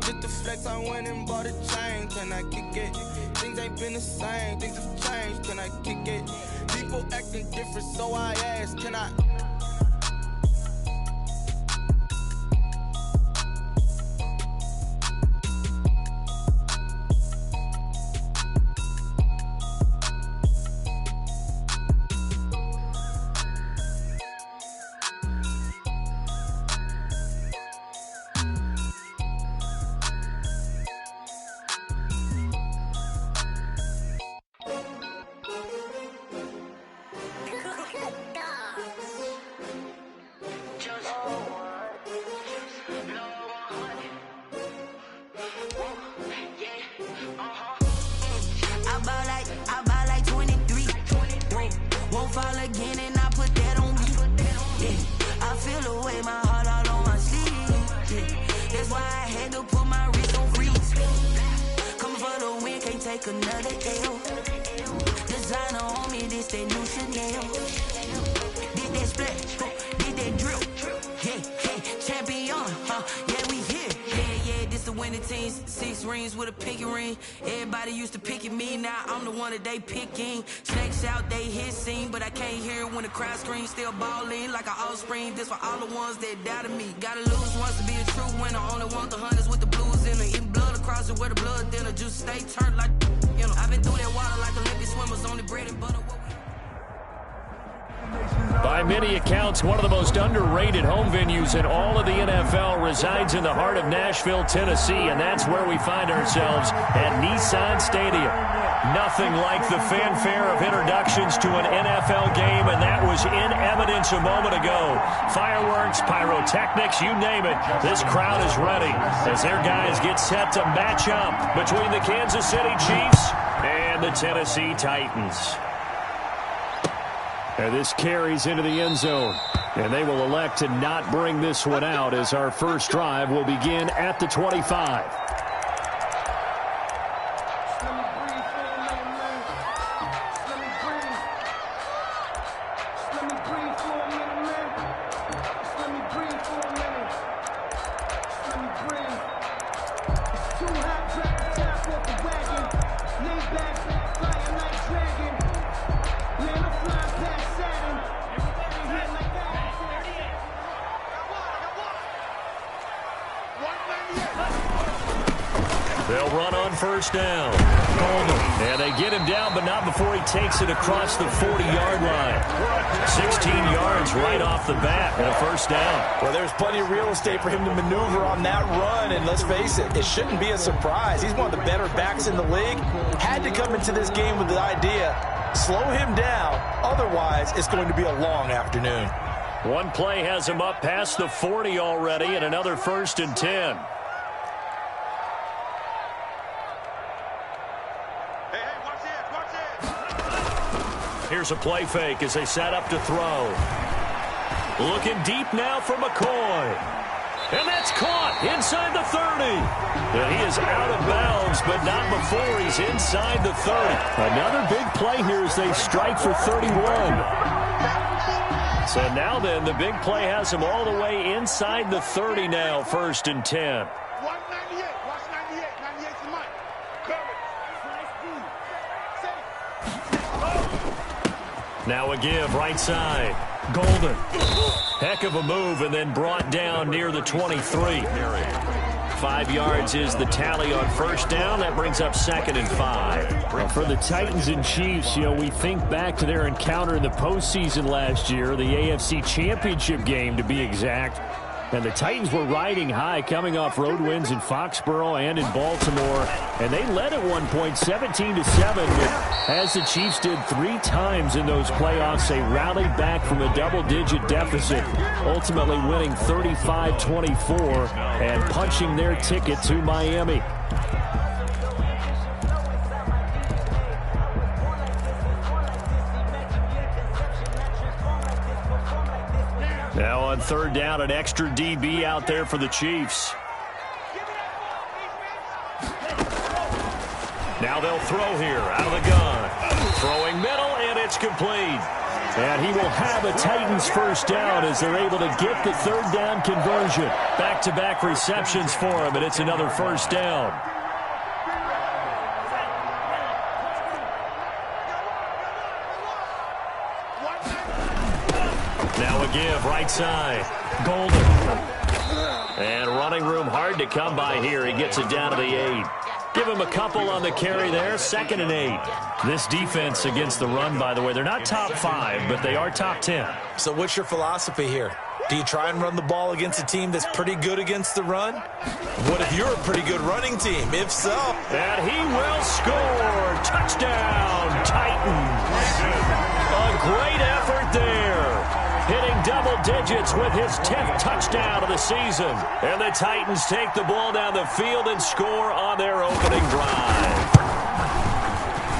Just to flex, I went and bought a chain. Can I kick it? Things ain't been the same. Things have changed. Can I kick it? People acting different, so I asked, can I? They picking snakes out, they hit scene, but I can't hear it when the crowd screams. Still balling like an offspring. This for all the ones that doubted me. Gotta lose once to be a true winner. Only want the hunters with the blues in it. Eating blood across it where the blood dinner. Just stay turned like, you know. I've been through that water like Olympic swimmers. Only bread and butter. By many accounts, one of the most underrated home venues in all of the NFL resides in the heart of Nashville, Tennessee, and that's where we find ourselves at Nissan Stadium. Nothing like the fanfare of introductions to an NFL game, and that was in evidence a moment ago. Fireworks, pyrotechnics, you name it. This crowd is ready as their guys get set to match up between the Kansas City Chiefs and the Tennessee Titans. And this carries into the end zone. And they will elect to not bring this one out as our first drive will begin at the 25. They'll run on first down. And they get him down, but not before he takes it across the 40-yard line. 16 yards right off the bat and a first down. Well, there's plenty of real estate for him to maneuver on that run, and let's face it, it shouldn't be a surprise. He's one of the better backs in the league. Had to come into this game with the idea, slow him down, otherwise it's going to be a long afternoon. One play has him up past the 40 already, and another 1st and 10. Here's a play fake as they set up to throw. Looking deep now for McCoy. And that's caught inside the 30. And he is out of bounds, but not before he's inside the 30. Another big play here as they strike for 31. So now then, the big play has him all the way inside the 30 now, 1st and 10. Now a give right side. Golden. Heck of a move and then brought down near the 23. 5 yards is the tally on first down. That brings up 2nd and 5. Well, for the Titans and Chiefs, you know, we think back to their encounter in the postseason last year, the AFC Championship game to be exact. And the Titans were riding high, coming off road wins in Foxborough and in Baltimore. And they led at one point 17-7. But as the Chiefs did 3 times in those playoffs, they rallied back from a double-digit deficit, ultimately winning 35-24 and punching their ticket to Miami. Now on 3rd down, an extra DB out there for the Chiefs. Now they'll throw here out of the gun. Throwing middle, and it's complete. And he will have a Titans first down as they're able to get the third down conversion. Back-to-back receptions for him, and it's another first down. Now a give, right side. Golden. And running room hard to come by here. He gets it down to the 8. Give him a couple on the carry there. 2nd and 8. This defense against the run, by the way, they're not top 5, but they are top 10. So what's your philosophy here? Do you try and run the ball against a team that's pretty good against the run? What if you're a pretty good running team? If so. And he will score. Touchdown, Titans. A great effort there. Hitting double digits with his 10th touchdown of the season. And the Titans take the ball down the field and score on their opening drive.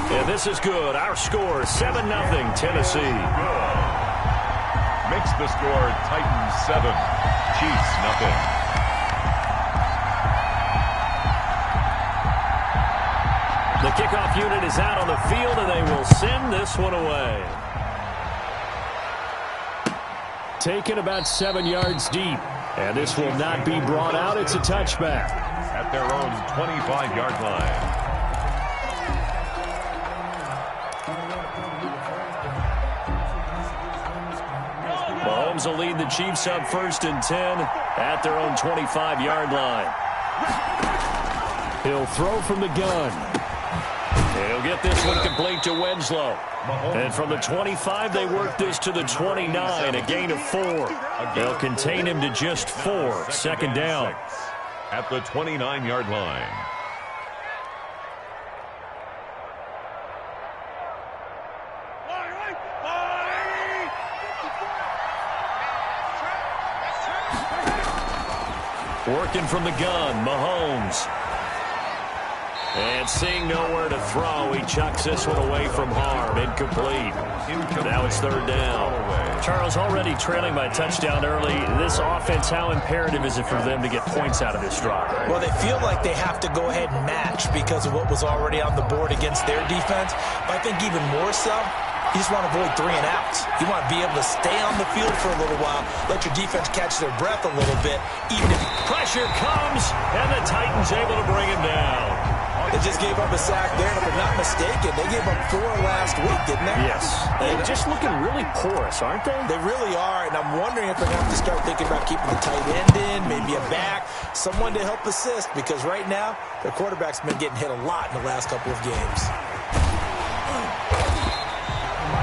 And this is good. Our score, 7-0 Tennessee. Makes the score Titans 7, Chiefs 0. The kickoff unit is out on the field, and they will send this one away. Taken about 7 yards deep. And this will not be brought out. It's a touchback. At their own 25-yard line. Mahomes will lead the Chiefs up 1st and 10 at their own 25-yard line. He'll throw from the gun. And he'll get this one complete to Winslow. And from the 25, they work this to the 29, a gain of 4. They'll contain him to just 4. 2nd down. At the 29-yard line. Working from the gun, Mahomes. And seeing nowhere to throw, he chucks this one away from harm. Incomplete. Now it's 3rd down. Charles, already trailing by a touchdown early. This offense, how imperative is it for them to get points out of this drive? Well, they feel like they have to go ahead and match because of what was already on the board against their defense. But I think even more so, you just want to avoid 3 and outs. You want to be able to stay on the field for a little while, let your defense catch their breath a little bit. Even if pressure comes, and the Titans able to bring him down. They just gave up a sack there, and if I'm not mistaken, they gave up 4 last week, didn't they? Yes. They're just looking really porous, aren't they? They really are, and I'm wondering if they're going to have to start thinking about keeping the tight end in, maybe a back, someone to help assist, because right now, their quarterback's been getting hit a lot in the last couple of games.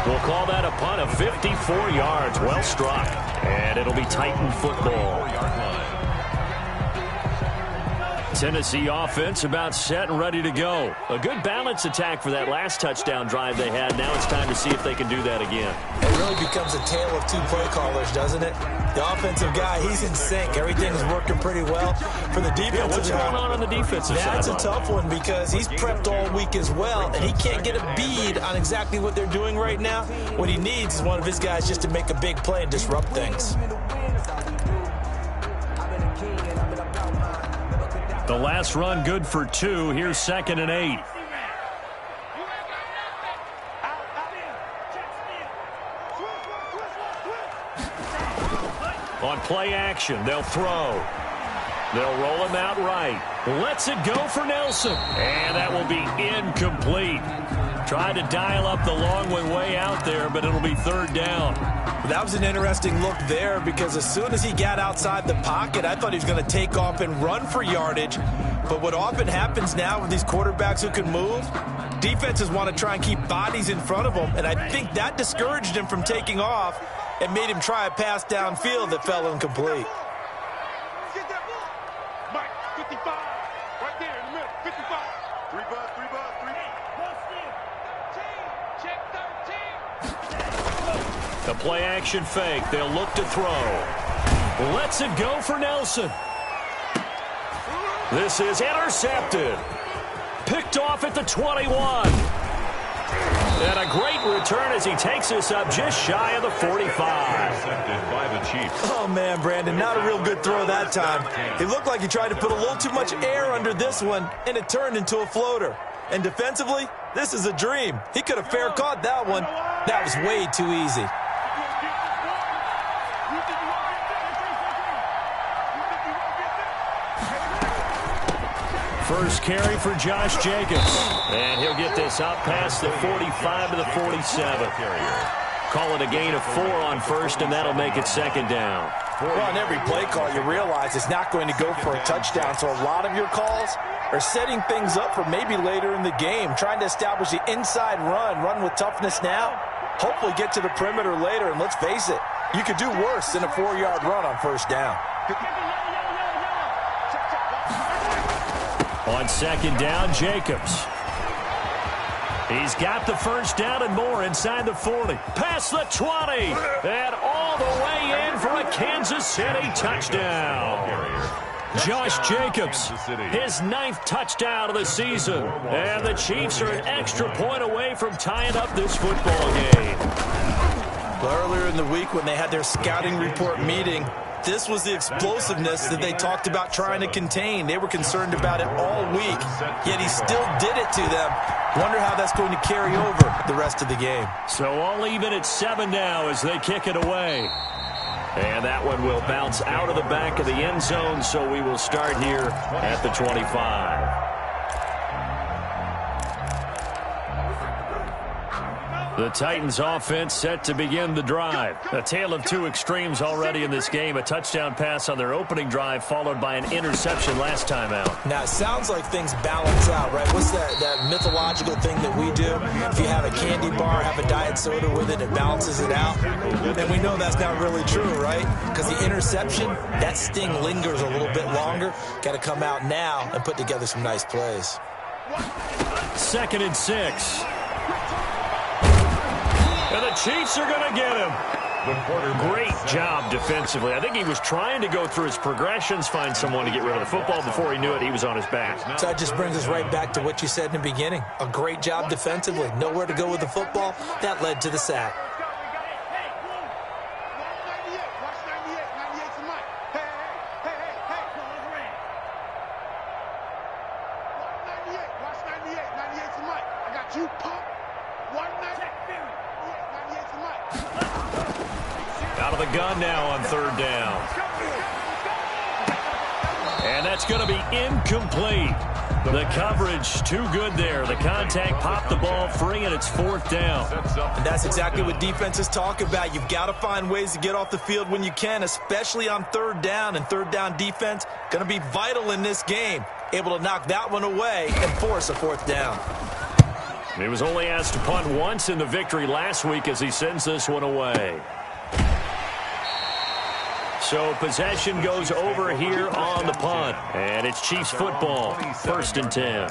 We'll call that a punt of 54 yards. Well struck. And it'll be Titan football. Tennessee offense about set and ready to go. A good balance attack for that last touchdown drive they had. Now it's time to see if they can do that again. It really becomes a tale of 2 play callers, doesn't it? The offensive guy, he's in sync. Everything's working pretty well. For the defensive what's guy, going on the defensive side? That's a tough one because he's prepped all week as well, and he can't get a bead on exactly what they're doing right now. What he needs is one of his guys just to make a big play and disrupt things. The last run good for 2. Here's 2nd and 8. On play action, they'll throw. They'll roll him out right. Lets it go for Nelson. And that will be incomplete. Tried to dial up the long way out there, but it'll be 3rd down. That was an interesting look there because as soon as he got outside the pocket, I thought he was going to take off and run for yardage. But what often happens now with these quarterbacks who can move, defenses want to try and keep bodies in front of them, and I think that discouraged him from taking off and made him try a pass downfield that fell incomplete. Mike, 55, right there in the middle, 55. 3 bud, 3 bud, 3 bud. Check 13. The play action fake. They'll look to throw. Lets it go for Nelson. This is intercepted. Picked off at the 21. And a great return as he takes us up just shy of the 45. Intercepted by the Chiefs. Oh, man, Brandon, not a real good throw that time. It looked like he tried to put a little too much air under this one, and it turned into a floater. And defensively, This is a dream. He could have fair caught that one. That was way too easy. First carry for Josh Jacobs. And he'll get this up past the 45 to the 47. Call it a gain of 4 on first, and that'll make it second down. Well, on every play call, you realize it's not going to go for a touchdown, so a lot of your calls are setting things up for maybe later in the game, trying to establish the inside run with toughness now, hopefully get to the perimeter later, and let's face it, you could do worse than a 4-yard run on first down. On second down, Jacobs. He's got the first down and more inside the 40. Past the 20. And all the way in for a Kansas City touchdown. Josh Jacobs, his 9th touchdown of the season. And the Chiefs are an extra point away from tying up this football game. Earlier in the week when they had their scouting report meeting, this was the explosiveness that they talked about trying to contain. They were concerned about it all week, yet he still did it to them. Wonder how that's going to carry over the rest of the game. So all even at 7 now as they kick it away. And that one will bounce out of the back of the end zone, so we will start here at the 25. The Titans offense set to begin the drive. A tale of two extremes already in this game. A touchdown pass on their opening drive followed by an interception last time out. Now, it sounds like things balance out, right? What's that mythological thing that we do? If you have a candy bar, have a diet soda with it, it balances it out. And we know that's not really true, right? Because the interception, that sting lingers a little bit longer. Got to come out now and put together some nice plays. 2nd and 6. And the Chiefs are going to get him. Great job defensively. I think he was trying to go through his progressions, find someone to get rid of the football. Before he knew it, he was on his back. So that just brings us right back to what you said in the beginning. A great job defensively. Nowhere to go with the football. That led to the sack. Out of the gun now on 3rd down. And that's going to be incomplete. The coverage too good there. The contact popped the ball free, and it's 4th down. And that's exactly what defenses talk about. You've got to find ways to get off the field when you can, especially on 3rd down. And 3rd down defense going to be vital in this game. Able to knock that one away and force a 4th down. He was only asked to punt once in the victory last week as he sends this one away. So possession goes over here on the punt. And it's Chiefs football, 1st and 10.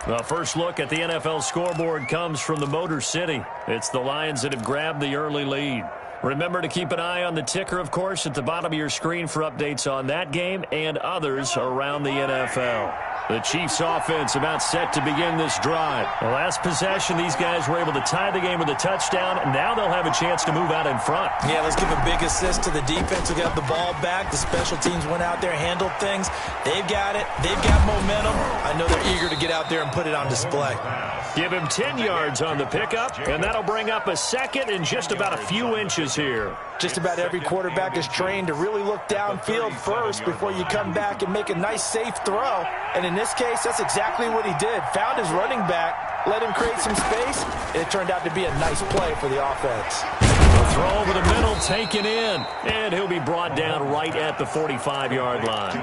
The first look at the NFL scoreboard comes from the Motor City. It's the Lions that have grabbed the early lead. Remember to keep an eye on the ticker, of course, at the bottom of your screen for updates on that game and others around the NFL. The Chiefs offense about set to begin this drive. The last possession, these guys were able to tie the game with a touchdown. Now they'll have a chance to move out in front. Yeah, let's give a big assist to the defense who got the ball back. The special teams went out there, handled things. They've got it. They've got momentum. I know they're eager to get out there and put it on display. Give him 10 yards on the pickup, and that'll bring up a 2nd and just about a few inches here. Just about every quarterback is trained to really look downfield first before you come back and make a nice, safe throw. And in this case, that's exactly what he did. Found his running back, let him create some space, and it turned out to be a nice play for the offense. The throw over the middle, taken in, and he'll be brought down right at the 45-yard line.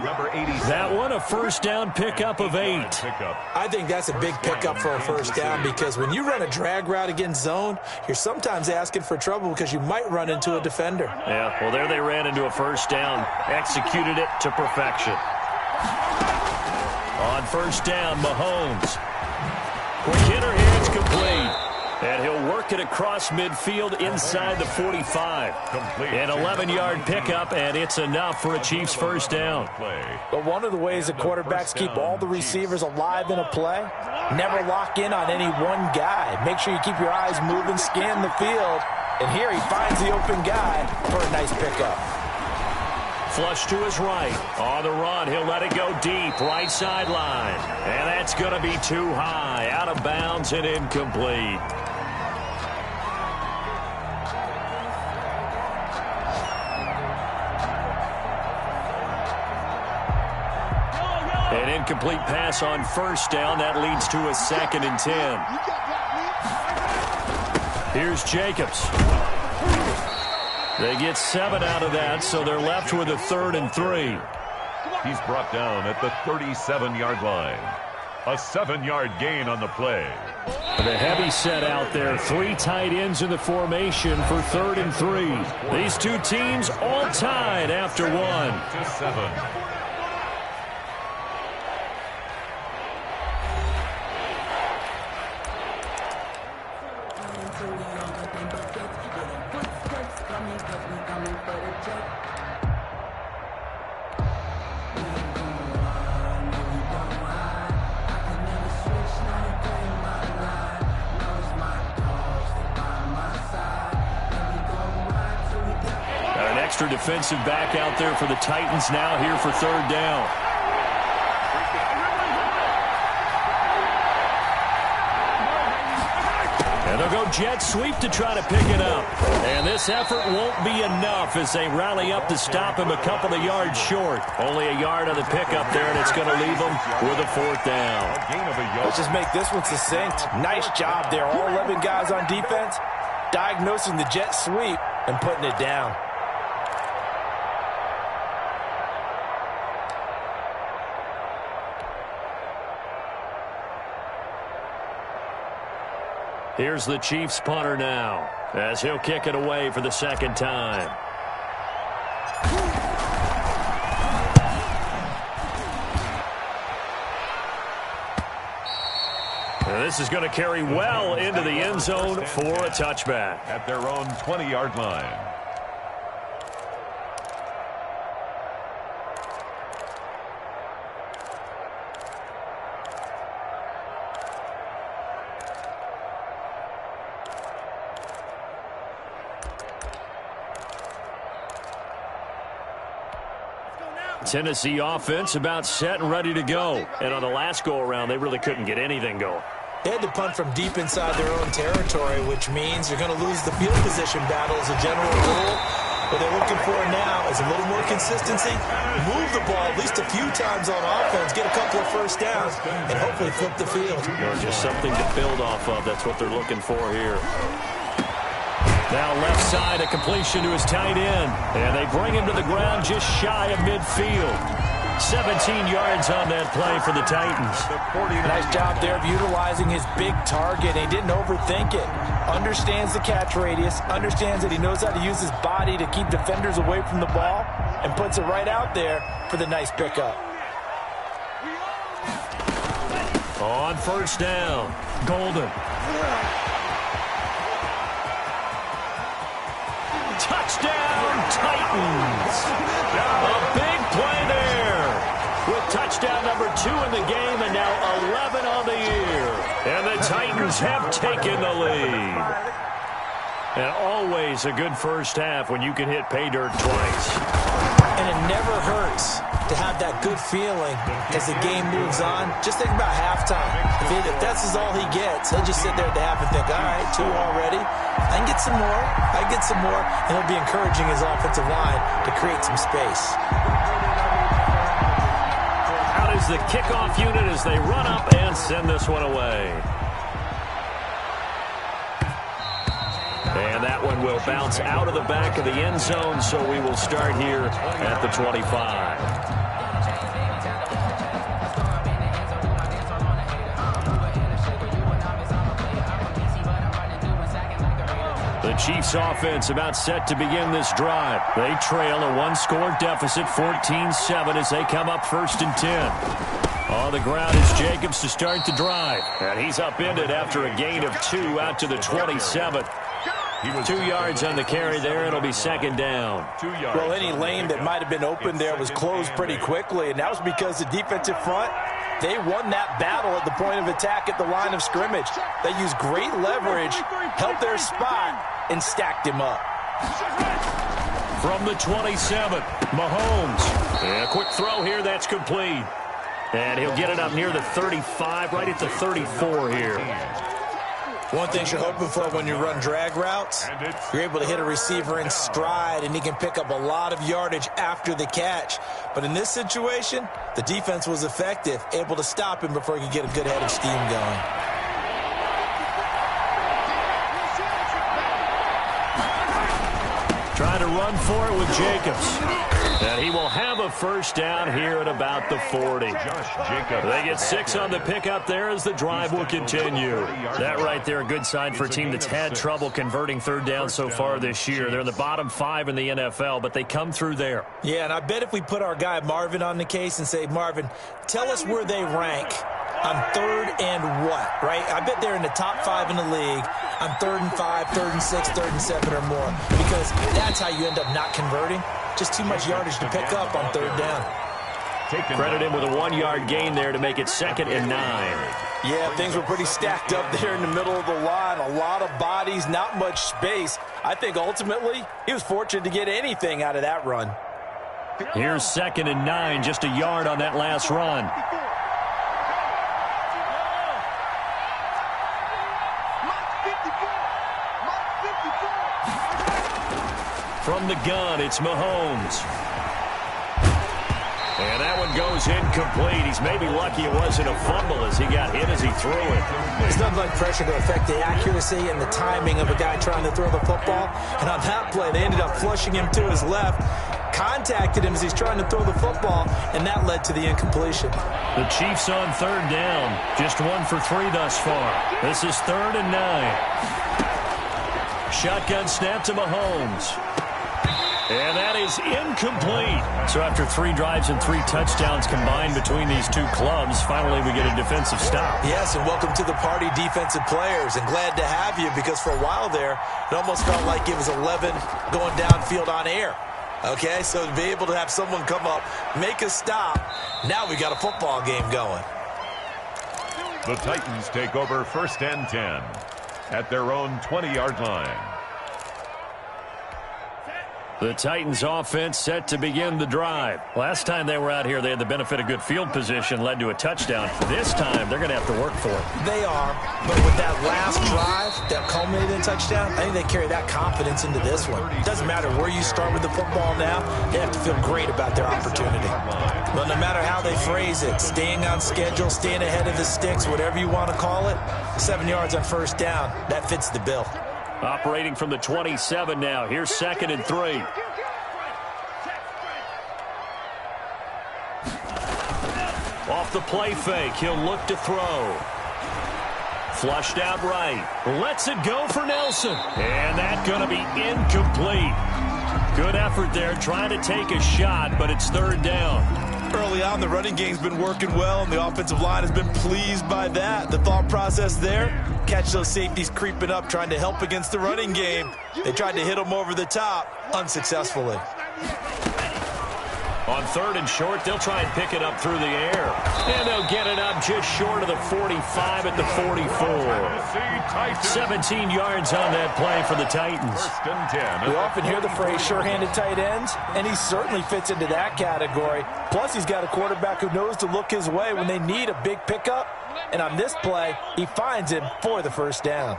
That one, a first down pickup of 8. I think that's a big pickup for a first down because when you run a drag route against zone, you're sometimes asking for trouble because you might run into a defender. Yeah, well, there they ran into a first down, executed it to perfection. On first down, Mahomes. Quick hitter here, it's complete. And he'll work it across midfield inside the 45. An 11-yard pickup, and it's enough for a Chiefs first down. But one of the ways that quarterbacks keep all the receivers alive in a play, never lock in on any one guy. Make sure you keep your eyes moving, scan the field. And here he finds the open guy for a nice pickup. Flush to his right. On the run, he'll let it go deep. Right sideline. And that's going to be too high. Out of bounds and incomplete. An incomplete pass on first down. That leads to a 2nd and 10. Here's Jacobs. They get 7 out of that, so they're left with a 3rd and 3. He's brought down at the 37-yard line. A 7-yard gain on the play. The heavy set out there. 3 tight ends in the formation for 3rd and 3. These two teams all tied after 1. To 7. Extra defensive back out there for the Titans now here for 3rd down. And they'll go jet sweep to try to pick it up. And this effort won't be enough as they rally up to stop him a couple of yards short. Only a yard on the pickup there, and it's going to leave them with a 4th down. Let's just make this one succinct. Nice job there. All 11 guys on defense diagnosing the jet sweep and putting it down. Here's the Chiefs punter now as he'll kick it away for the 2nd time. And this is going to carry well into the end zone for a touchback. At their own 20-yard line. Tennessee offense about set and ready to go. And on the last go-around, they really couldn't get anything going. They had to punt from deep inside their own territory, which means you're going to lose the field position battle as a general rule. What they're looking for now is a little more consistency, move the ball at least a few times on offense, get a couple of first downs, and hopefully flip the field. Or just something to build off of. That's what they're looking for here. Now left side, a completion to his tight end. And they bring him to the ground just shy of midfield. 17 yards on that play for the Titans. Nice job there of utilizing his big target. He didn't overthink it. Understands the catch radius. Understands that he knows how to use his body to keep defenders away from the ball. And puts it right out there for the nice pickup. On first down, Golden. Touchdown, Titans. A big play there with touchdown number 2 in the game and now 11 on the year. And the Titans have taken the lead. And always a good first half when you can hit pay dirt twice. And it never hurts to have that good feeling as the game moves on. Just think about halftime. If that's all he gets, he'll just sit there at the half and think, all right, 2 already. I can get some more. I can get some more. And he'll be encouraging his offensive line to create some space. Out is the kickoff unit as they run up and send this one away. And that one will bounce out of the back of the end zone, so we will start here at the 25. The Chiefs offense about set to begin this drive. They trail a 1-score deficit, 14-7 as they come up 1st and 10. On the ground is Jacobs to start the drive. And he's upended after a gain of 2 out to the 27. 2 yards on the carry there. It'll be 2nd down. 2 yards. Well, any lane that might have been open there was closed pretty quickly, and that was because the defensive front, they won that battle at the point of attack at the line of scrimmage. They used great leverage, helped their spot, and stacked him up. From the 27, Mahomes. And a quick throw here, that's complete. And he'll get it up near the 35, right at the 34 here. One thing you're hoping for when you run drag routes, you're able to hit a receiver in stride, and he can pick up a lot of yardage after the catch. But in this situation, the defense was effective, able to stop him before he could get a good head of steam going. Trying to run for it with Jacobs. And he will have a first down here at about the 40. They get 6 on the pickup there as the drive will continue. That right there, a good sign for a team that's had trouble converting third down so far this year. They're in the bottom 5 in the NFL, but they come through there. Yeah, and I bet if we put our guy Marvin on the case and say, Marvin, tell us where they rank on third and what, right? I bet they're in the top 5 in the league on 3rd and 5, 3rd and 6, 3rd and 7 or more, because that's how you end up not converting. Just too much yardage to pick up on third down. Credit him with a 1-yard gain there to make it 2nd and 9. Yeah, things were pretty stacked up there in the middle of the line. A lot of bodies, not much space. I think ultimately he was fortunate to get anything out of that run. Here's 2nd and 9, just a yard on that last run. From the gun, it's Mahomes. And that one goes incomplete. He's maybe lucky it wasn't a fumble as he got hit as he threw it. There's nothing like pressure to affect the accuracy and the timing of a guy trying to throw the football. And on that play, they ended up flushing him to his left, contacted him as he's trying to throw the football, and that led to the incompletion. The Chiefs on third down. Just 1 for 3 thus far. This is 3rd and 9. Shotgun snap to Mahomes. And that is incomplete. So after 3 drives and 3 touchdowns combined between these two clubs, finally we get a defensive stop. Yes, and welcome to the party, defensive players. And glad to have you, because for a while there, it almost felt like it was 11 going downfield on air. Okay, so to be able to have someone come up, make a stop, now we got a football game going. The Titans take over 1st and 10 at their own 20-yard line. The Titans offense set to begin the drive. Last time they were out here, they had the benefit of good field position, led to a touchdown. This time, they're going to have to work for it. They are, but with that last drive that culminated in a touchdown, I think they carry that confidence into this one. It doesn't matter where you start with the football now, they have to feel great about their opportunity. But no matter how they phrase it, staying on schedule, staying ahead of the sticks, whatever you want to call it, 7 yards on first down, that fits the bill. Operating from the 27 now. Here's 2nd and 3. Off the play fake, he'll look to throw. Flushed out right. Lets it go for Nelson. And that's going to be incomplete. Good effort there, trying to take a shot, but it's 3rd down. Early on, the running game's been working well, and the offensive line has been pleased by that. The thought process there, catch those safeties creeping up, trying to help against the running game. They tried to hit them over the top, unsuccessfully. On 3rd and short, they'll try and pick it up through the air. And they'll get it up just short of the 45 at the 44. 17 yards on that play for the Titans. We often hear the phrase sure-handed tight ends, and he certainly fits into that category. Plus, he's got a quarterback who knows to look his way when they need a big pickup. And on this play, he finds him for the first down.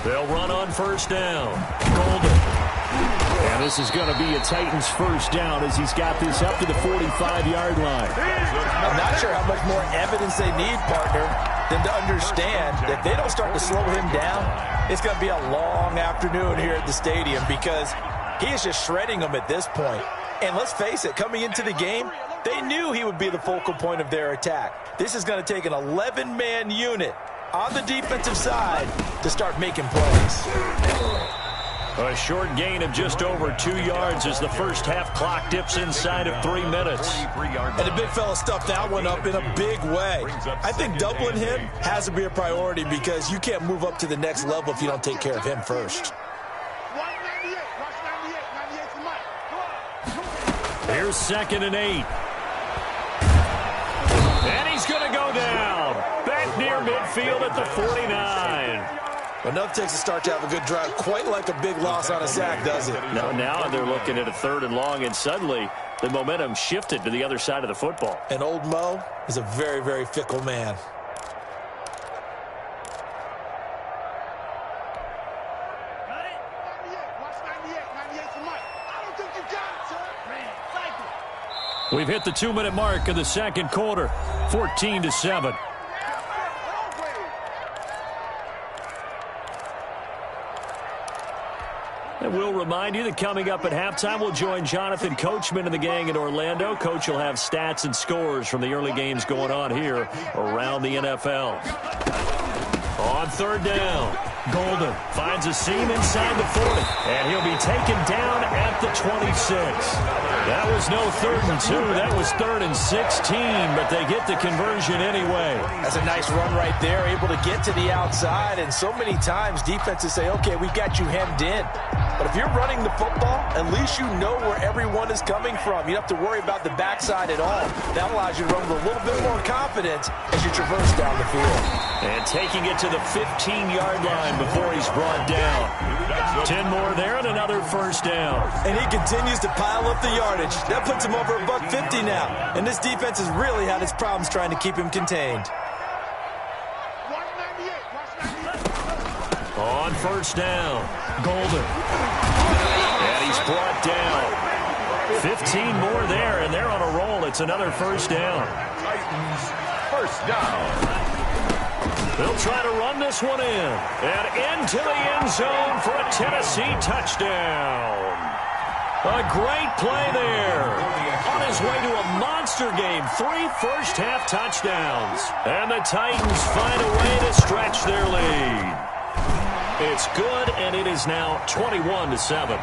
They'll run on first down. Golden. And this is going to be a Titans first down as he's got this up to the 45-yard line. I'm not sure how much more evidence they need, partner, than to understand that if they don't start to slow him down, it's going to be a long afternoon here at the stadium, because he is just shredding them at this point. And let's face it, coming into the game, they knew he would be the focal point of their attack. This is going to take an 11-man unit on the defensive side to start making plays. A short gain of just over 2 yards as the first half clock dips inside of 3 minutes. And the big fella stuffed that one up in a big way. I think doubling him has to be a priority, because you can't move up to the next level if you don't take care of him first. Here's 2nd and 8. And he's going to go down. Back near midfield at the 49. Well, enough takes a start to have a good drive. Quite like a big loss on a sack, does it? No, now they're looking at a 3rd and long, and suddenly the momentum shifted to the other side of the football. And old Mo is a very, very fickle man. We've hit the 2-minute mark of the second quarter, 14-7. And we'll remind you that coming up at halftime, we'll join Jonathan Coachman and the gang in Orlando. Coach will have stats and scores from the early games going on here around the NFL. On 3rd down, Golden finds a seam inside the 40, and he'll be taken down at the 26. That was no 3rd and 2. That was 3rd and 16, but they get the conversion anyway. That's a nice run right there, able to get to the outside, and so many times defenses say, okay, we got you hemmed in. But if you're running the football, at least you know where everyone is coming from. You don't have to worry about the backside at all. That allows you to run with a little bit more confidence as you traverse down the field. And taking it to the 15-yard line before he's brought down. 10 more there and another 1st down. And he continues to pile up the yardage. That puts him over $150 now. And this defense has really had its problems trying to keep him contained. On 1st down, Golden. And he's brought down. 15 more there, and they're on a roll. It's another 1st down. Titans, 1st down. They'll try to run this one in. And into the end zone for a Tennessee touchdown. A great play there. On his way to a monster game. 3 first-half touchdowns. And the Titans find a way to stretch their lead. It's good, and it is now 21-7.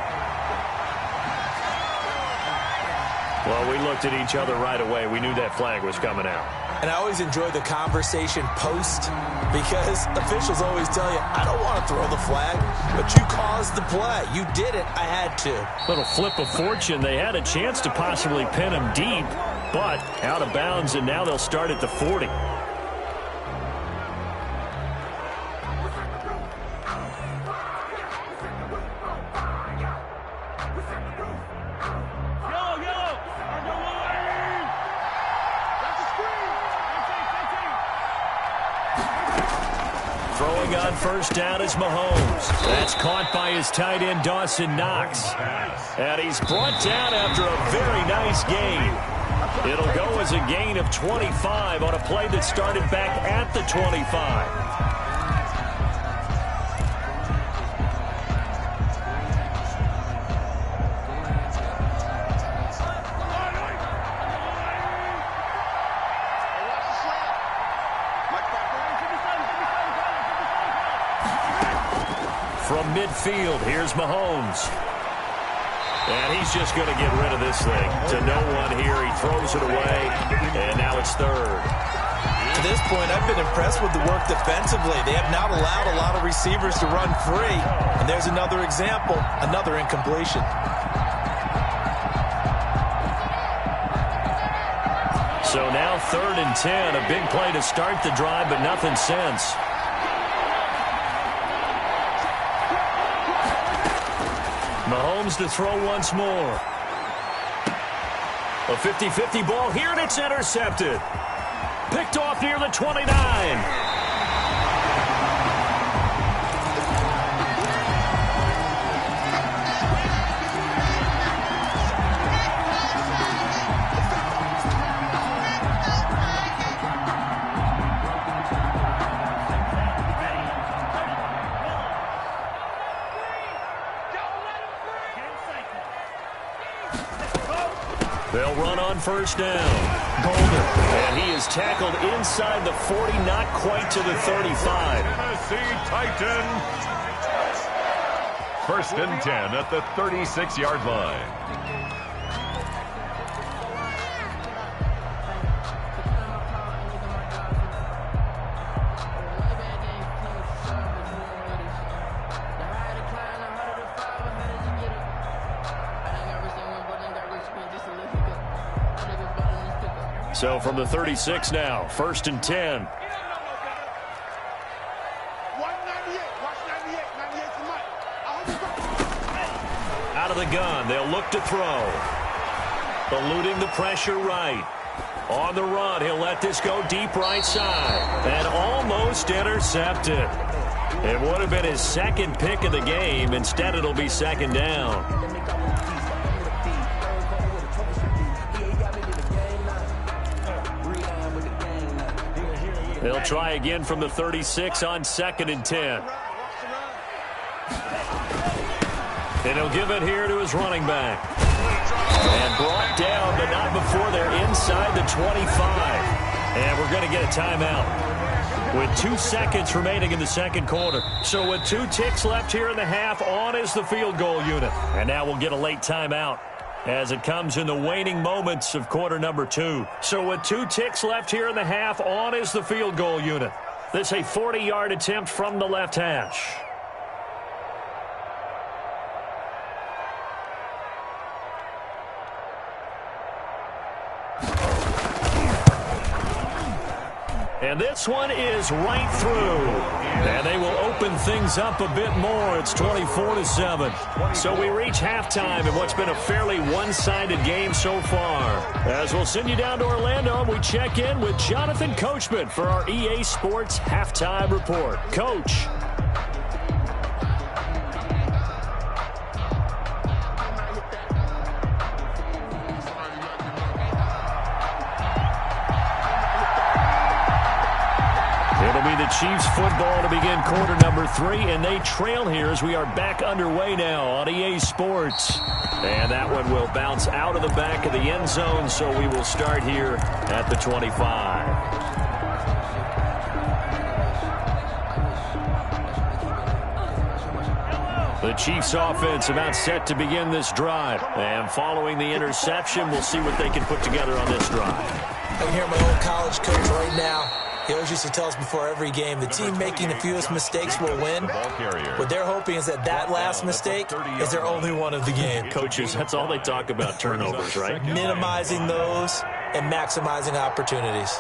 Well, we looked at each other right away. We knew that flag was coming out. And I always enjoy the conversation post because officials always tell you, I don't want to throw the flag, but you caused the play. You did it. I had to. Little flip of fortune. They had a chance to possibly pin him deep, but out of bounds, and now they'll start at the 40. Throwing on 1st down is Mahomes. That's caught by his tight end, Dawson Knox. And he's brought down after a very nice gain. It'll go as a gain of 25 on a play that started back at the 25. From midfield, here's Mahomes. And he's just going to get rid of this thing. To no one here, he throws it away, and now it's 3rd. To this point, I've been impressed with the work defensively. They have not allowed a lot of receivers to run free. And there's another example, another incompletion. So now 3rd and 10, a big play to start the drive, but nothing since. Mahomes to throw once more. A 50-50 ball here, and it's intercepted. Picked off near the 29. They'll run on 1st down. Golden. And he is tackled inside the 40, not quite to the 35. Tennessee Titans. 1st and 10 at the 36-yard line. So from the 36 now, 1st and 10. 198, watch the gun. They'll look to throw. Eluding the pressure right. On the run, he'll let this go deep right side. And almost intercepted. It would have been his second pick of the game. Instead, it'll be second down. They'll try again from the 36 on 2nd and 10. And he'll give it here to his running back. And brought down, but not before they're inside the 25. And we're going to get a timeout with 2 seconds remaining in the second quarter. So with 2 ticks left here in the half, on is the field goal unit. And now we'll get a late timeout as it comes in the waning moments of quarter number 2. So with 2 ticks left here in the half, on is the field goal unit. This a 40-yard attempt from the left hash. And this one is right through. And they will open things up a bit more. It's 24-7. So we reach halftime in what's been a fairly one-sided game so far. As we'll send you down to Orlando, we check in with Jonathan Coachman for our EA Sports Halftime Report. Coach. It'll be the Chiefs football to begin quarter number 3, and they trail here as we are back underway now on EA Sports. And that one will bounce out of the back of the end zone, so we will start here at the 25. The Chiefs offense about set to begin this drive. And following the interception, we'll see what they can put together on this drive. I can hear my old college coach right now. He always used to tell us before every game, the team making the fewest mistakes will win. What they're hoping is that last mistake is their only one of the game. Coaches, that's all they talk about, turnovers, right? Minimizing those and maximizing opportunities.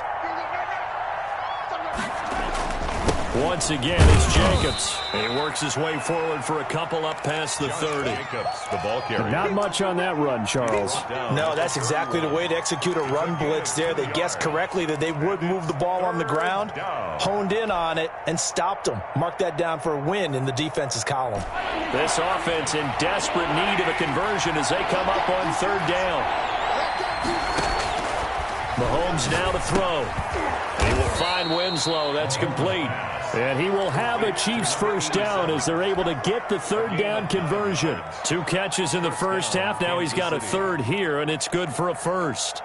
Once again, it's Jacobs. He works his way forward for a couple up past the 30. The ball carrier. Not much on that run, Charles. No, that's exactly the way to execute a run blitz there. They guessed correctly that they would move the ball on the ground, honed in on it, and stopped them. Mark that down for a win in the defense's column. This offense in desperate need of a conversion as they come up on 3rd down. Mahomes now to throw. He will find Winslow. That's complete. And he will have a Chiefs first down as they're able to get the 3rd down conversion. 2 catches in the first half. Now he's got a 3rd here, and it's good for a first.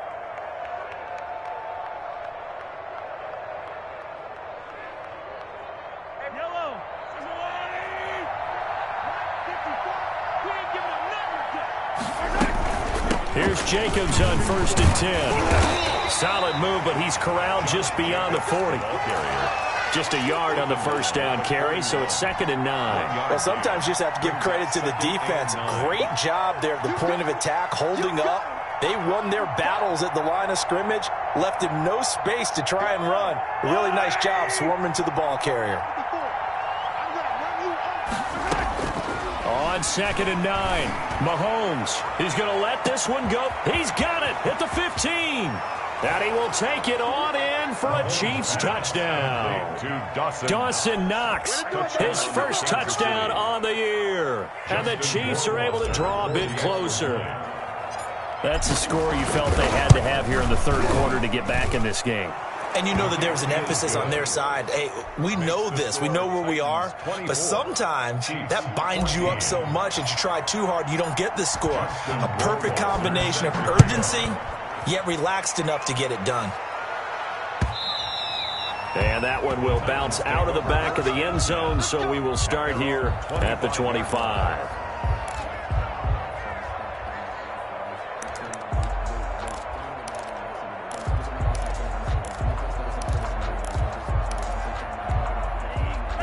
Here's Jacobs on 1st and 10. Solid move, but he's corralled just beyond the 40. Just a yard on the first down carry, so it's 2nd and 9. Well, sometimes you just have to give credit to the defense. Great job there at the point of attack, holding up. They won their battles at the line of scrimmage, left him no space to try and run. A really nice job swarming to the ball carrier. On 2nd and 9, Mahomes. He's going to let this one go. He's got it at the 15. And he will take it on in for a Chiefs touchdown. Dawson Knox, his first touchdown on the year. And the Chiefs are able to draw a bit closer. That's the score you felt they had to have here in the 3rd quarter to get back in this game. And you know that there was an emphasis on their side. Hey, we know this. We know where we are. But sometimes that binds you up so much that you try too hard, you don't get the score. A perfect combination of urgency, yet relaxed enough to get it done. And that one will bounce out of the back of the end zone, so we will start here at the 25.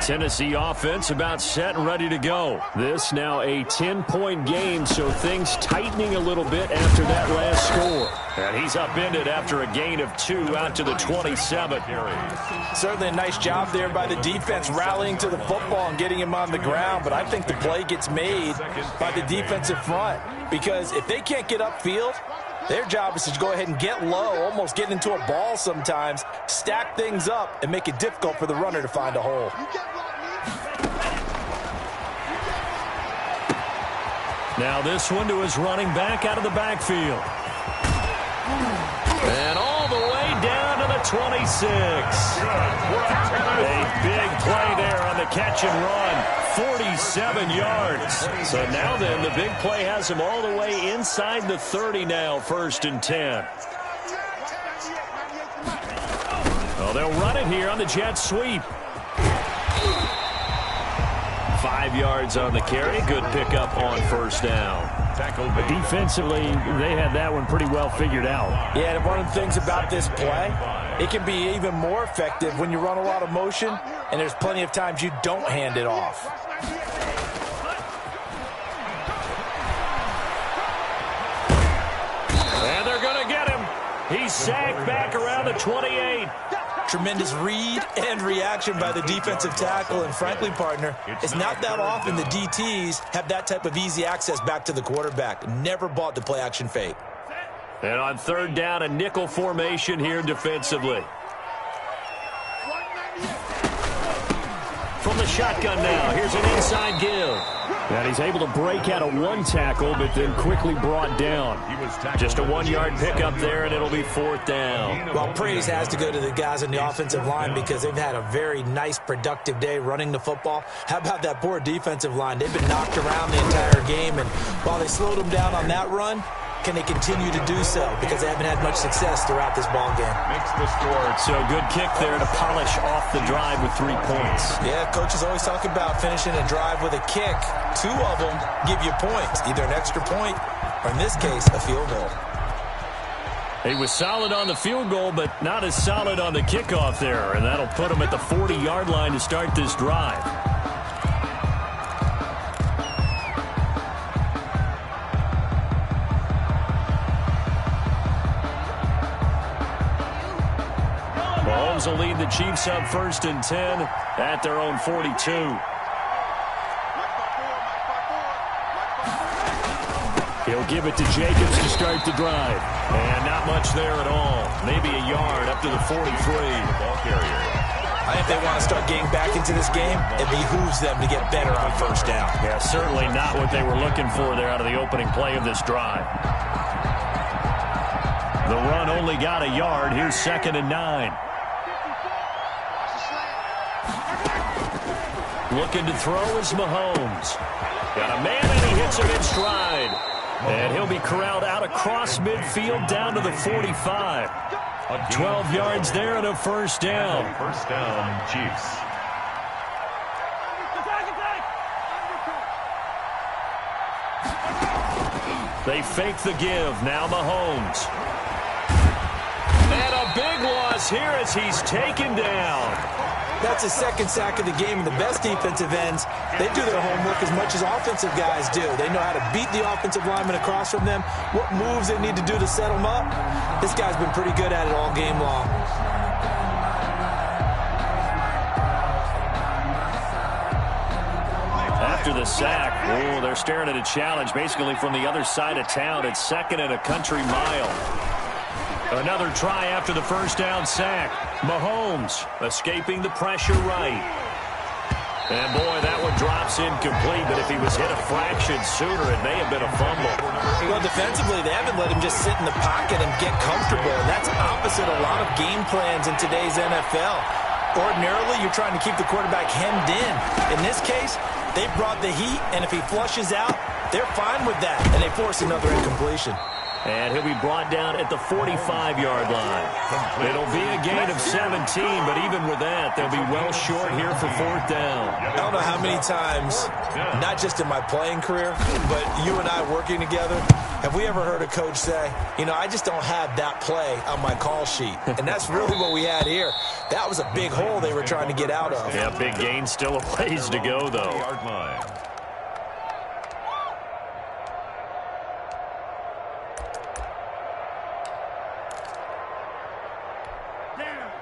Tennessee offense about set and ready to go. This now a 10-point game, so things tightening a little bit after that last score. And he's upended after a gain of 2 out to the 27. Certainly a nice job there by the defense rallying to the football and getting him on the ground, but I think the play gets made by the defensive front because if they can't get upfield, their job is to go ahead and get low, almost get into a ball sometimes, stack things up, and make it difficult for the runner to find a hole. Now this one to his running back out of the backfield. And all the way down to the 26. A big play there on the catch and run. 47 yards. So now then, the big play has him all the way inside the 30 now, 1st and 10. Well, they'll run it here on the jet sweep. 5 yards on the carry. Good pickup on 1st down. Defensively, they had that one pretty well figured out. Yeah, and one of the things about this play, it can be even more effective when you run a lot of motion, and there's plenty of times you don't hand it off. And they're going to get him. He's sacked back around the 28. Tremendous read and reaction by the defensive tackle, and frankly, partner, it's not that often the DTs have that type of easy access back to the quarterback. Never bought the play action fake. And on 3rd down, a nickel formation here defensively. From the shotgun now, here's an inside give. And he's able to break out of one tackle, but then quickly brought down. Just a 1-yard pickup there, and it'll be 4th down. Well, praise has to go to the guys on the offensive line because they've had a very nice, productive day running the football. How about that poor defensive line? They've been knocked around the entire game, and while they slowed them down on that run, can they continue to do so? Because they haven't had much success throughout this ball game. Makes the score. So good kick there to polish off the drive with 3 points. Yeah, coaches always talk about finishing a drive with a kick. 2 of them give you points, either an extra point or, in this case, a field goal. He was solid on the field goal, but not as solid on the kickoff there, and that'll put him at the 40-yard line to start this drive. Mahomes will lead the Chiefs up 1st and 10 at their own 42. He'll give it to Jacobs to start the drive. And not much there at all. Maybe a yard up to the 43. Ball carrier. I think they want to start getting back into this game. It behooves them to get better on 1st down. Yeah, certainly not what they were looking for there out of the opening play of this drive. The run only got a yard. Here's 2nd and 9. Looking to throw is Mahomes. Got a man and he hits him in stride. And he'll be corralled out across midfield down to the 45. 12 yards there and a 1st down. 1st down, Chiefs. They fake the give. Now Mahomes. And a big loss here as he's taken down. That's his 2nd sack of the game, and the best defensive ends, they do their homework as much as offensive guys do. They know how to beat the offensive lineman across from them, what moves they need to do to set them up. This guy's been pretty good at it all game long. After the sack, oh, they're staring at a challenge basically from the other side of town. It's 2nd and a country mile. Another try after the 1st down sack. Mahomes escaping the pressure right. And, boy, that one drops incomplete, but if he was hit a fraction sooner, it may have been a fumble. Well, defensively, they haven't let him just sit in the pocket and get comfortable, and that's opposite a lot of game plans in today's NFL. Ordinarily, you're trying to keep the quarterback hemmed in. In this case, they brought the heat, and if he flushes out, they're fine with that, and they force another incompletion. And he'll be brought down at the 45-yard line. It'll be a gain of 17, but even with that, they'll be well short here for 4th down. I don't know how many times, not just in my playing career, but you and I working together, Have we ever heard a coach say, you know, I just don't have that play on my call sheet? And that's really what we had here. That was a big hole they were trying to get out of. Yeah, big gain, still a ways to go, though. Yard line.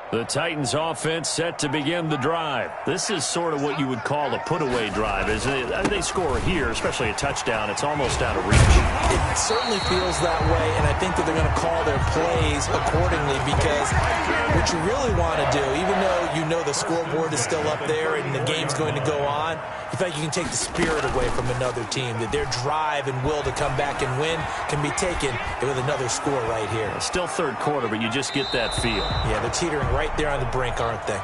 The Titans offense set to begin the drive. This is sort of what you would call a put-away drive, isn't it? They score here, especially a touchdown. It's almost out of reach. It certainly feels that way, and I think that they're going to call their plays accordingly, because what you really want to do, even though you know the scoreboard is still up there and the game's going to go on, you feel like you can take the spirit away from another team, that their drive and will to come back and win can be taken with another score right here. Still third quarter, but you just get that feel. Yeah, they're teetering right there on the brink, aren't they?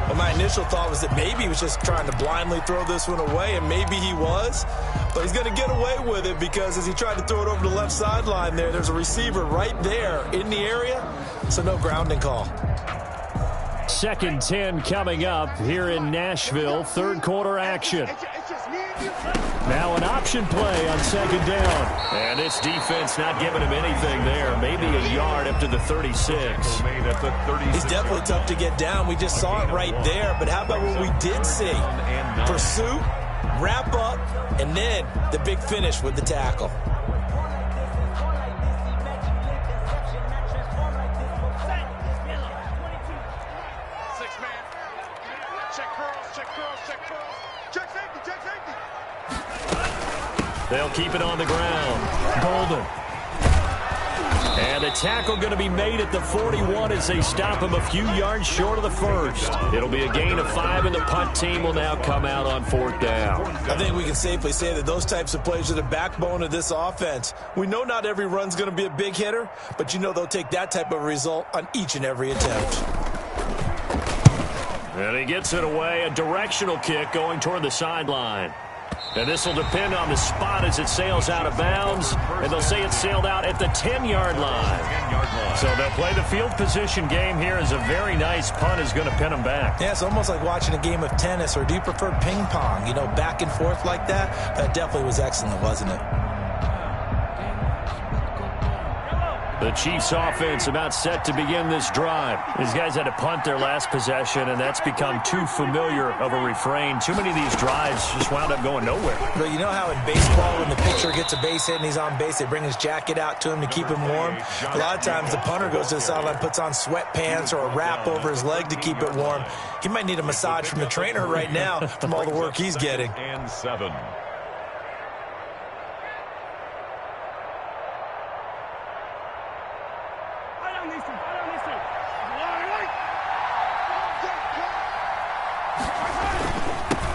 Well, my initial thought was that maybe he was just trying to blindly throw this one away, and maybe he was. But he's going to get away with it, because as he tried to throw it over the left sideline there's a receiver right there in the area, so no grounding call. 2nd and 10 coming up here in Nashville. Third quarter action. Now an option play on 2nd down. And it's defense not giving him anything there. Maybe a yard up to the 36. He's definitely tough to get down. We just saw it right there. But how about what we did see? Pursuit, wrap up, and then the big finish with the tackle. They'll keep it on the ground. Golden. And a tackle going to be made at the 41 as they stop him a few yards short of the first. It'll be a gain of 5, and the punt team will now come out on 4th down. I think we can safely say that those types of plays are the backbone of this offense. We know not every run's going to be a big hitter, but you know they'll take that type of result on each and every attempt. And he gets it away. A directional kick going toward the sideline. And this will depend on the spot as it sails out of bounds. And they'll say it sailed out at the 10-yard line. So they'll play the field position game here as a very nice punt is going to pin them back. Yeah, it's almost like watching a game of tennis, or do you prefer ping pong? You know, back and forth like that? That definitely was excellent, wasn't it? The Chiefs offense about set to begin this drive. These guys had to punt their last possession, and that's become too familiar of a refrain. Too many of these drives just wound up going nowhere. But you know how in baseball, when the pitcher gets a base hit and he's on base, they bring his jacket out to him to keep him warm? A lot of times the punter goes to the sideline, puts on sweatpants or a wrap over his leg to keep it warm. He might need a massage from the trainer right now from all the work he's getting. And 7.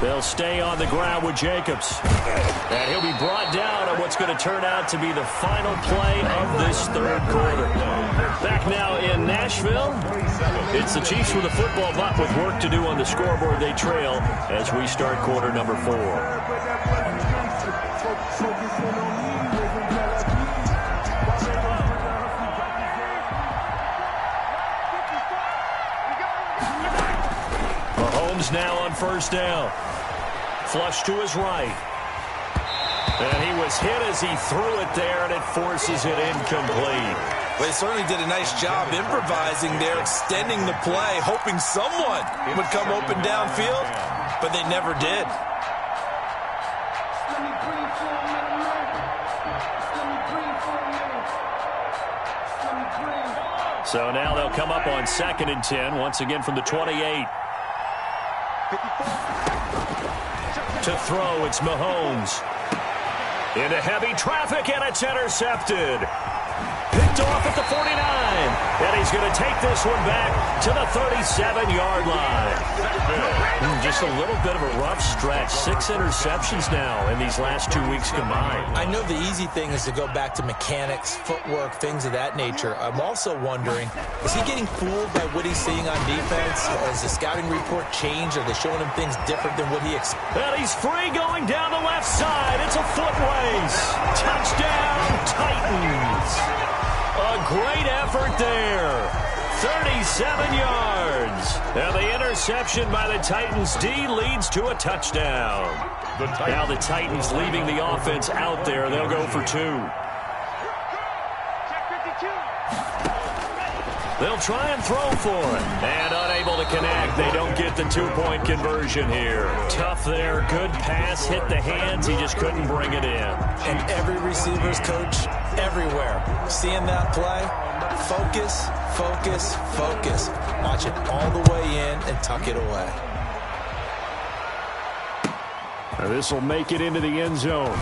They'll stay on the ground with Jacobs. And he'll be brought down on what's going to turn out to be the final play of this third quarter. Back now in Nashville, it's the Chiefs with a football, but with work to do on the scoreboard. They trail as we start quarter number 4. Now on 1st down. Flush to his right. And he was hit as he threw it there, and it forces it incomplete. Well, they certainly did a nice job improvising there, extending the play, hoping someone would come open downfield, but they never did. So now they'll come up on 2nd and 10, once again from the 28. To throw, it's Mahomes. Into heavy traffic, and it's intercepted. Picked off at the 49. And he's going to take this one back to the 37-yard line. Just a little bit of a rough stretch. 6 interceptions now in these last 2 weeks combined. I know the easy thing is to go back to mechanics, footwork, things of that nature. I'm also wondering, is he getting fooled by what he's seeing on defense? Has the scouting report changed? Are they showing him things different than what he expected? And he's free going down the left side. It's a foot race. Touchdown, Titans. A great effort there. 37 yards. And the interception by the Titans D leads to a touchdown. Now the Titans leaving the offense out there. They'll go for 2. They'll try and throw for it. And unable to connect. They don't get the two-point conversion here. Tough there. Good pass. Hit the hands. He just couldn't bring it in. And every receiver's coach everywhere. Seeing that play, focus, focus, focus. Watch it all the way in and tuck it away. This will make it into the end zone.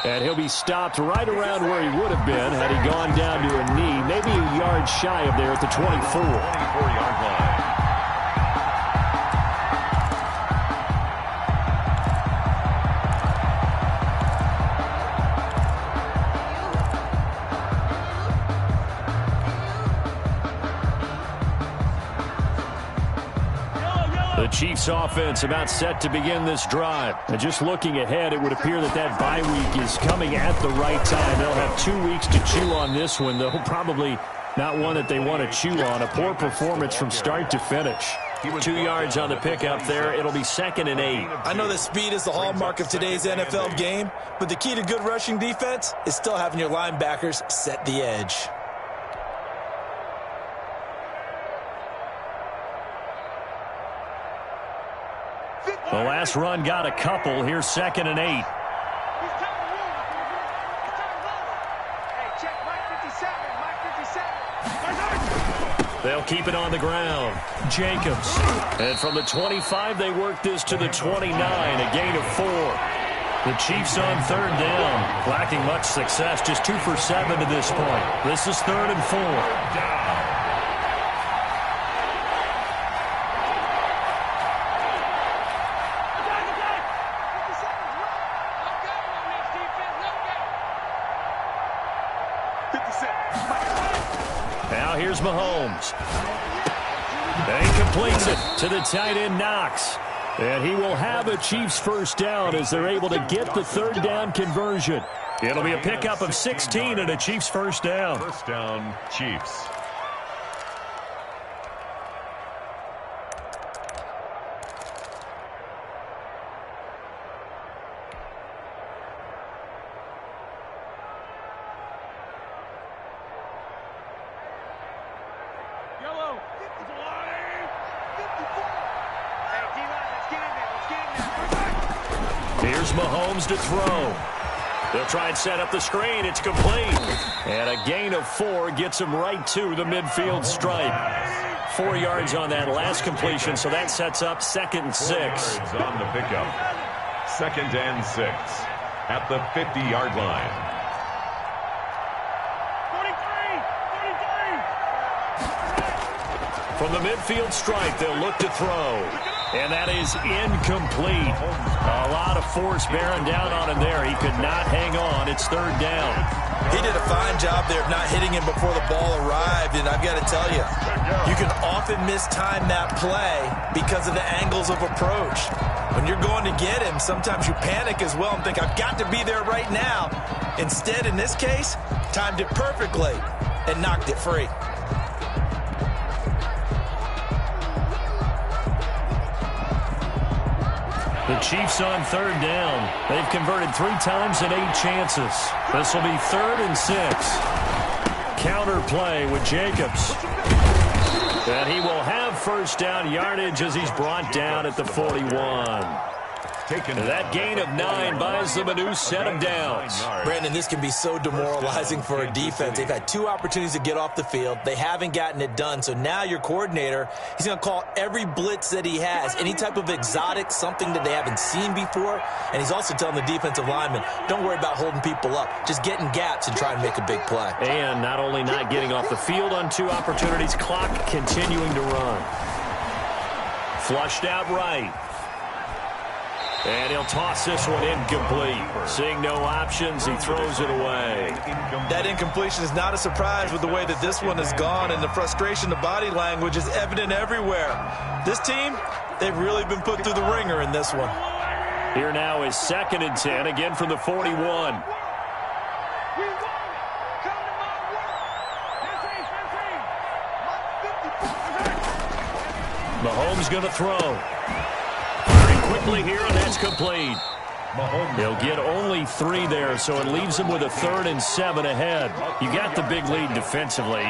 And he'll be stopped right around where he would have been had he gone down to a knee, maybe a yard shy of there at the 24. 24-yard line. The Chiefs offense about set to begin this drive. And just looking ahead, it would appear that that bye week is coming at the right time. They'll have 2 weeks to chew on this one, though probably not one that they want to chew on. A poor performance from start to finish. 2 yards on the pickup there. It'll be 2nd and 8. I know that speed is the hallmark of today's NFL game, but the key to good rushing defense is still having your linebackers set the edge. The last run got a couple. Here's 2nd and 8. They'll keep it on the ground. Jacobs. And from the 25, they work this to the 29, a gain of 4. The Chiefs on 3rd down. Lacking much success, just 2 for 7 to this point. This is 3rd and 4. Now here's Mahomes. And he completes it to the tight end, Knox. And he will have a Chiefs first down as they're able to get the 3rd down conversion. It'll be a pickup of 16 and a Chiefs first down. First down, Chiefs. Here's Mahomes to throw. They'll try and set up the screen. It's complete. And a gain of 4 gets him right to the midfield stripe. 4 yards on that last completion, so that sets up 2nd and 6. 4 yards on the pickup. 2nd and 6 at the 50-yard line. 43. From the midfield stripe, they'll look to throw. And that is incomplete. A lot of force bearing down on him there. He could not hang on. It's 3rd down. He did a fine job there of not hitting him before the ball arrived, and I've got to tell you, you can often mistime that play because of the angles of approach. When you're going to get him, sometimes you panic as well and think, I've got to be there right now. Instead, in this case, timed it perfectly and knocked it free. The Chiefs on 3rd down. They've converted 3 times in 8 chances. This will be 3rd and 6. Counter play with Jacobs. And he will have first down yardage as he's brought down at the 41. That gain of 9 buys them a new set of downs. Brandon, this can be so demoralizing for a defense. They've had 2 opportunities to get off the field. They haven't gotten it done. So now your coordinator, he's going to call every blitz that he has, any type of exotic, something that they haven't seen before. And he's also telling the defensive lineman, don't worry about holding people up. Just get in gaps and try and make a big play. And not only not getting off the field on 2 opportunities, clock continuing to run. Flushed out right. And he'll toss this one incomplete. Seeing no options, he throws it away. That incompletion is not a surprise with the way that this one has gone, and the frustration, the body language is evident everywhere. This team, they've really been put through the ringer in this one. Here now is 2nd and 10, again from the 41. Mahomes going to throw. Quickly here, and that's complete. He'll get only 3 there, so it leaves him with a 3rd and 7 ahead. You got the big lead defensively.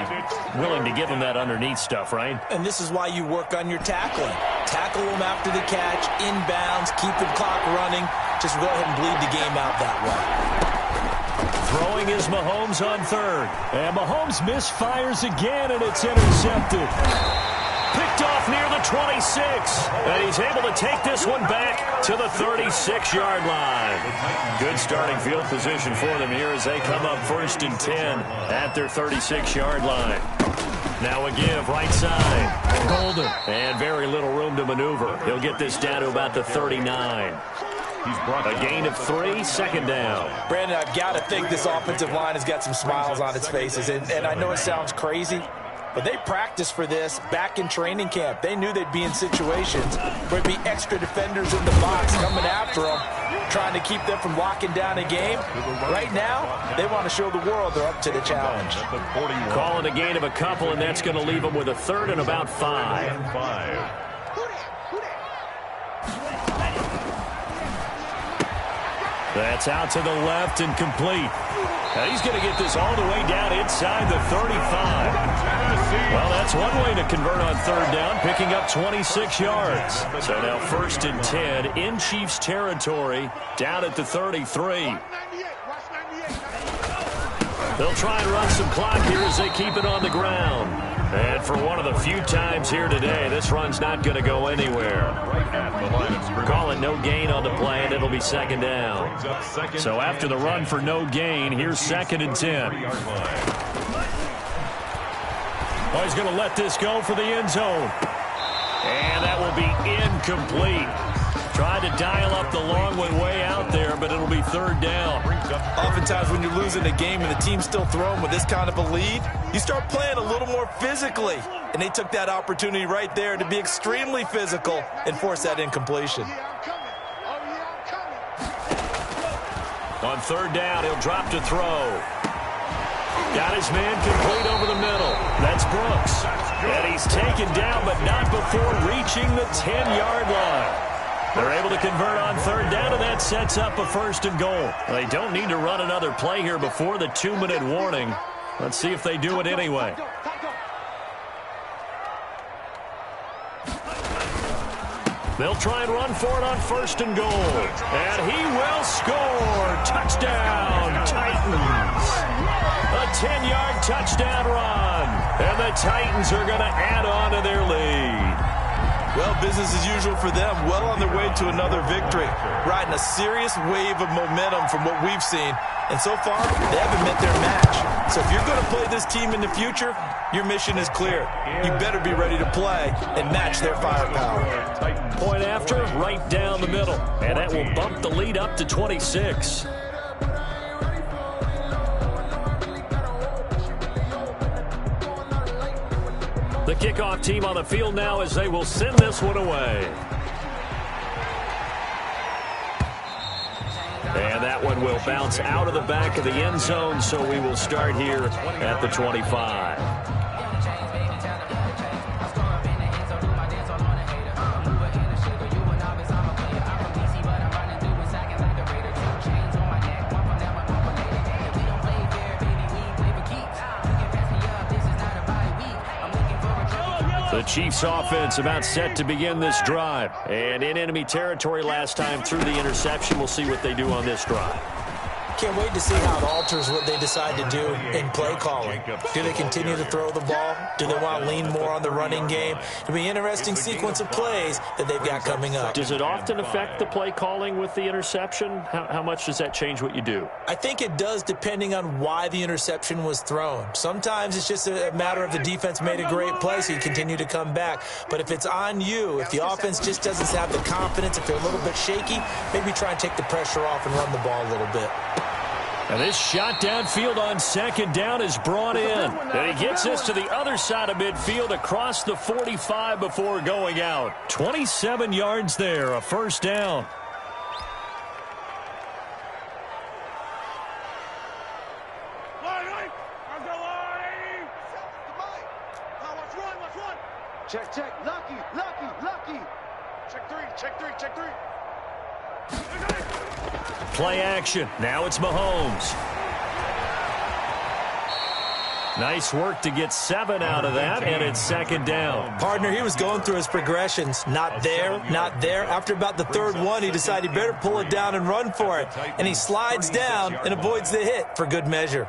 Willing to give him that underneath stuff, right? And this is why you work on your tackling. Tackle him after the catch, inbounds, keep the clock running. Just go ahead and bleed the game out that way. Throwing is Mahomes on 3rd. And Mahomes misfires again, and it's intercepted. Picked off near the 26. And he's able to take this one back to the 36-yard line. Good starting field position for them here as they come up 1st and 10 at their 36-yard line. Now a give, right side. Golden. And very little room to maneuver. He'll get this down to about the 39. A gain of 3, 2nd down. Brandon, I've got to think this offensive line has got some smiles on its faces. And I know it sounds crazy, but they practiced for this back in training camp. They knew they'd be in situations where there'd be extra defenders in the box coming after them, trying to keep them from locking down a game. Right now, they want to show the world they're up to the challenge. Calling a gain of a couple, and that's going to leave them with a 3rd and about 5. That's out to the left and complete. Now he's going to get this all the way down inside the 35. Well, that's one way to convert on 3rd down, picking up 26 yards. So now 1st and 10 in Chiefs territory, down at the 33. They'll try and run some clock here as they keep it on the ground. And for one of the few times here today, this run's not going to go anywhere. Call it no gain on the play, and it'll be 2nd down. So after the run for no gain, here's 2nd and 10. Oh, he's going to let this go for the end zone. And that will be incomplete. Tried to dial up the long one way out there, but it'll be 3rd down. Oftentimes when you're losing a game and the team's still throwing with this kind of a lead, you start playing a little more physically. And they took that opportunity right there to be extremely physical and force that incompletion. On 3rd down, he'll drop to throw. Got his man complete over the middle. That's Brooks. And he's taken down, but not before reaching the 10-yard line. They're able to convert on 3rd down, and that sets up a 1st and goal. They don't need to run another play here before the 2-minute warning. Let's see if they do it anyway. They'll try and run for it on 1st and goal. And he will score. Touchdown, Titans. A 10-yard touchdown run. And the Titans are going to add on to their lead. Well, business as usual for them, well on their way to another victory. Riding a serious wave of momentum from what we've seen. And so far, they haven't met their match. So if you're going to play this team in the future, your mission is clear. You better be ready to play and match their firepower. Point after, right down the middle. And that will bump the lead up to 26. The kickoff team on the field now as they will send this one away. And that one will bounce out of the back of the end zone, so we will start here at the 25. The Chiefs offense about set to begin this drive. And in enemy territory last time through the interception. We'll see what they do on this drive. Can't wait to see how it alters what they decide to do in play calling. Do they continue to throw the ball? Do they want to lean more on the running game? It'll be an interesting sequence of plays that they've got coming up. Does it often affect the play calling with the interception? How much does that change what you do? I think it does depending on why the interception was thrown. Sometimes it's just a matter of the defense made a great play, so you continue to come back. But if it's on you, if the offense just doesn't have the confidence, if they're a little bit shaky, maybe try and take the pressure off and run the ball a little bit. And this shot downfield on 2nd down is brought in. And he gets this to the other side of midfield across the 45 before going out. 27 yards there, a 1st down. Check, check, lucky, lucky, lucky. Check three, check three, check three. Play action. Now it's Mahomes. Nice work to get 7 out of that, and it's second down. Partner, he was going through his progressions. Not there, not there. After about the third one, he decided he better pull it down and run for it. And he slides down and avoids the hit for good measure.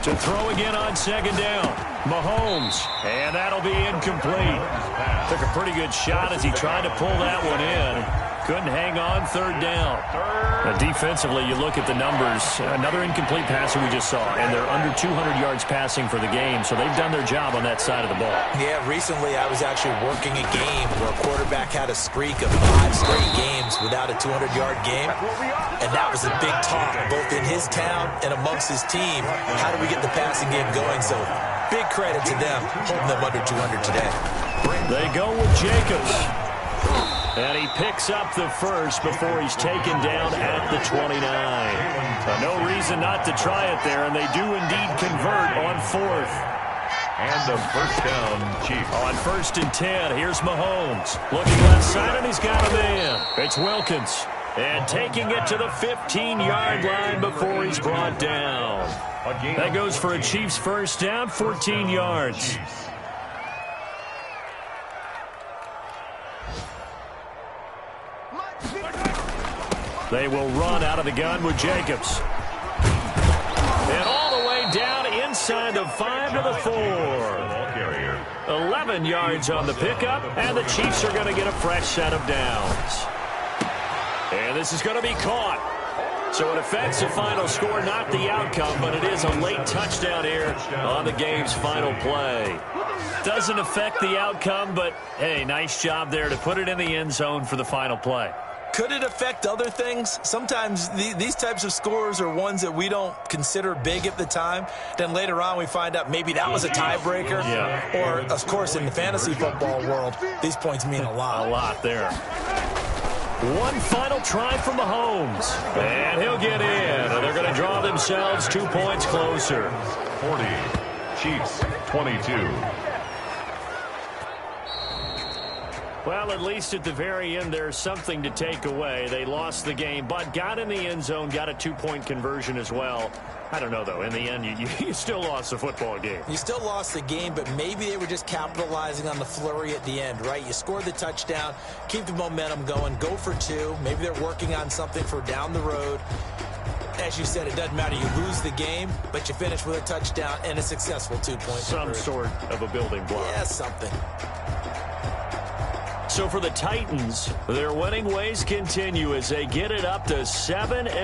To throw again on second down. Mahomes, and that'll be incomplete. Took a pretty good shot as he tried to pull that one in. Couldn't hang on, third down. Now, defensively, you look at the numbers. Another incomplete passer we just saw, and they're under 200 yards passing for the game, so they've done their job on that side of the ball. Yeah, recently I was actually working a game where a quarterback had a streak of 5 straight games without a 200-yard game, and that was a big talk both in his town and amongst his team. How do we get the passing game going? So big credit to them, holding them under 200 today. They go with Jacobs. And he picks up the first before he's taken down at the 29. No reason not to try it there, and they do indeed convert on fourth. And a first down, Chiefs. On 1st and 10, here's Mahomes. Looking left side, and he's got him in. It's Wilkins. And taking it to the 15-yard line before he's brought down. That goes for a Chiefs first down, 14 yards. They will run out of the gun with Jacobs. And all the way down inside the 5 to the 4. 11 yards on the pickup, and the Chiefs are going to get a fresh set of downs. And this is going to be caught. So it affects the final score, not the outcome, but it is a late touchdown here on the game's final play. Doesn't affect the outcome, but, hey, nice job there to put it in the end zone for the final play. Could it affect other things? Sometimes these types of scores are ones that we don't consider big at the time. Then later on we find out maybe that was a tiebreaker. Yeah. Or, of course, in the fantasy football world, these points mean a lot. A lot there. One final try from Mahomes. And he'll get in. And they're going to draw themselves 2 points closer. 40. Chiefs 22. Well, at least at the very end, there's something to take away. They lost the game, but got in the end zone, got a 2-point conversion as well. I don't know, though. In the end, you still lost the football game. You still lost the game, but maybe they were just capitalizing on the flurry at the end, right? You scored the touchdown, keep the momentum going, go for 2. Maybe they're working on something for down the road. As you said, it doesn't matter. You lose the game, but you finish with a touchdown and a successful 2-point Some sort of a building block. Yeah, something. So for the Titans, their winning ways continue as they get it up to 7